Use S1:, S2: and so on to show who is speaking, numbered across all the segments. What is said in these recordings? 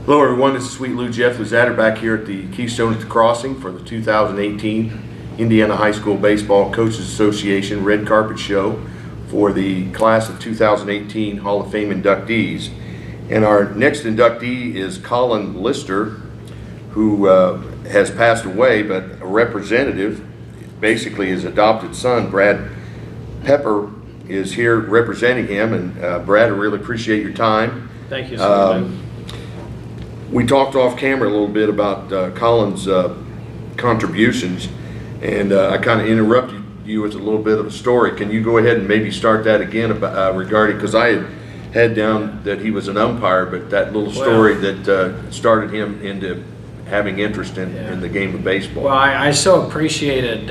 S1: Hello everyone, this is Sweet Lou Jeff Luzatter back here at the Keystone at the Crossing for the 2018 Indiana High School Baseball Coaches Association Red Carpet Show for the class of 2018 Hall of Fame inductees. And our next inductee is Colin Lister, who has passed away, but a representative, basically his adopted son, Brad Pepper, is here representing him. And Brad, I really appreciate your time.
S2: Thank you, sir.
S1: We talked off camera a little bit about Colin's contributions, and I kind of interrupted you with a little bit of a story. Can you go ahead and maybe start that again about, regarding, because I had down that he was an umpire, but that little story that started him into having interest in the game of baseball.
S2: Well, I so appreciated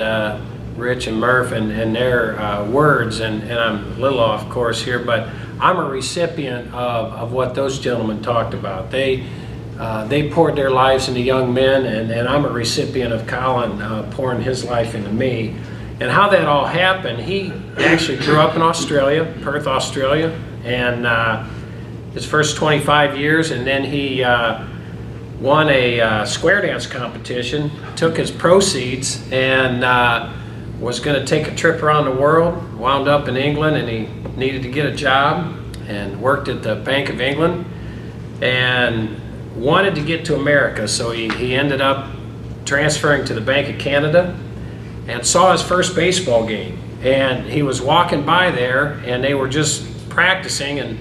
S2: Rich and Murph and their words, and I'm a little off course here, but I'm a recipient of what those gentlemen talked about. They poured their lives into young men, and I'm a recipient of Colin pouring his life into me. And how that all happened, he actually grew up in Australia, Perth, Australia, and his first 25 years, and then he won a square dance competition, took his proceeds, and was going to take a trip around the world, wound up in England, and he needed to get a job, and worked at the Bank of England, and wanted to get to America, so he ended up transferring to the Bank of Canada and saw his first baseball game. And he was walking by there, and they were just practicing, and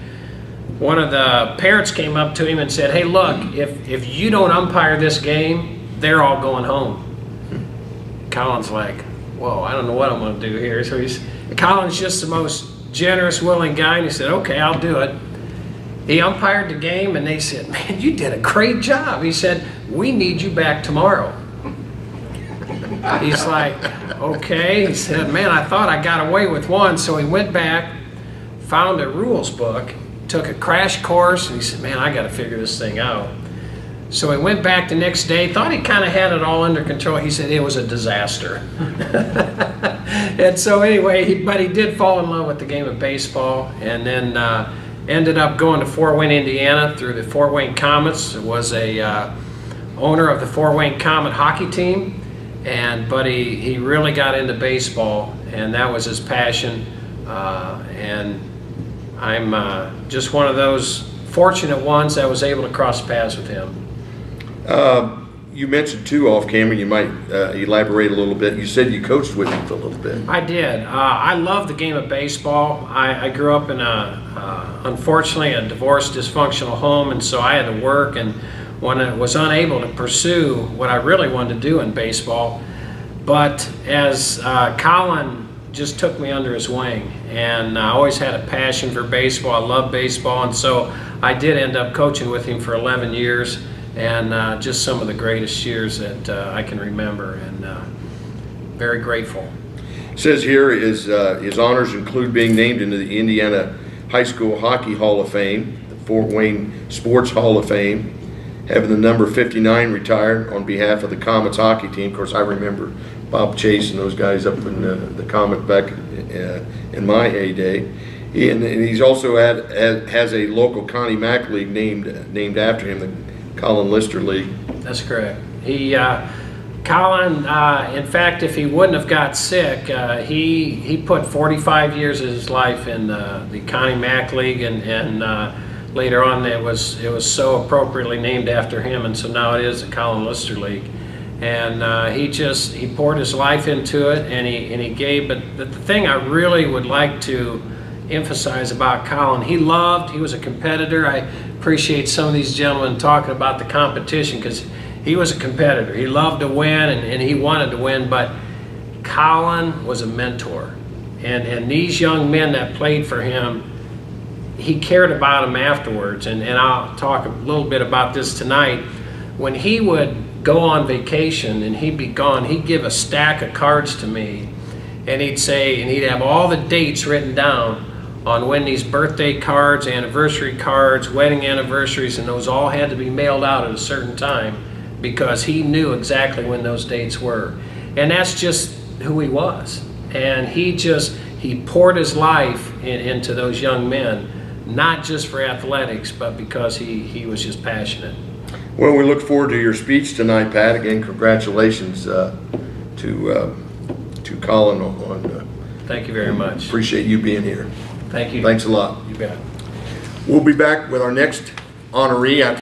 S2: one of the parents came up to him and said, "Hey, look, if you don't umpire this game, they're all going home." Colin's like, "Whoa, I don't know what I'm going to do here." So Colin's just the most generous, willing guy, and he said, "Okay, I'll do it." He umpired the game, and they said, "Man, you did a great job." He said, "We need you back tomorrow." He's like, "Okay." He said, "Man, I thought I got away with one." So he went back, found a rules book, took a crash course, and he said, "Man, I got to figure this thing out." So he went back the next day, thought he kind of had it all under control. He said it was a disaster. And so anyway, he did fall in love with the game of baseball, and then ended up going to Fort Wayne, Indiana through the Fort Wayne Comets. Was a owner of the Fort Wayne Comet hockey team, but he really got into baseball, and that was his passion. And I'm just one of those fortunate ones that was able to cross paths with him.
S1: You mentioned too off camera, you might elaborate a little bit. You said you coached with him for a little bit.
S2: I did. I love the game of baseball. I grew up in unfortunately a divorced, dysfunctional home, and so I had to work, and when I was unable to pursue what I really wanted to do in baseball. But as Colin just took me under his wing, and I always had a passion for baseball. I love baseball, and so I did end up coaching with him for 11 years, and just some of the greatest years that I can remember, and very grateful.
S1: It says here his honors include being named into the Indiana High School Hockey Hall of Fame, the Fort Wayne Sports Hall of Fame, having the number 59 retired on behalf of the Comets hockey team. Of course, I remember Bob Chase and those guys up in the Comet back in my heyday. And he's also has a local Connie Mack League named after him, the Colin Lister League.
S2: That's correct. Colin, in fact, if he wouldn't have got sick, he put 45 years of his life in the Connie Mack League, and later on it was so appropriately named after him, and so now it is the Colin Lister League. And he poured his life into it, and he gave. But the thing I really would like to emphasize about Colin, he was a competitor. I appreciate some of these gentlemen talking about the competition, because he was a competitor. He loved to win, and he wanted to win, but Colin was a mentor. And these young men that played for him, he cared about them afterwards. And I'll talk a little bit about this tonight. When he would go on vacation and he'd be gone, he'd give a stack of cards to me, and he'd say, and he'd have all the dates written down on when these birthday cards, anniversary cards, wedding anniversaries, and those all had to be mailed out at a certain time, because he knew exactly when those dates were. And that's just who he was. And he poured his life into those young men, not just for athletics, but because he was just passionate.
S1: Well, we look forward to your speech tonight, Pat. Again, congratulations to Colin on.
S2: Thank you very much.
S1: Appreciate you being here.
S2: Thank you.
S1: Thanks a lot.
S2: You bet.
S1: We'll be back with our next honoree after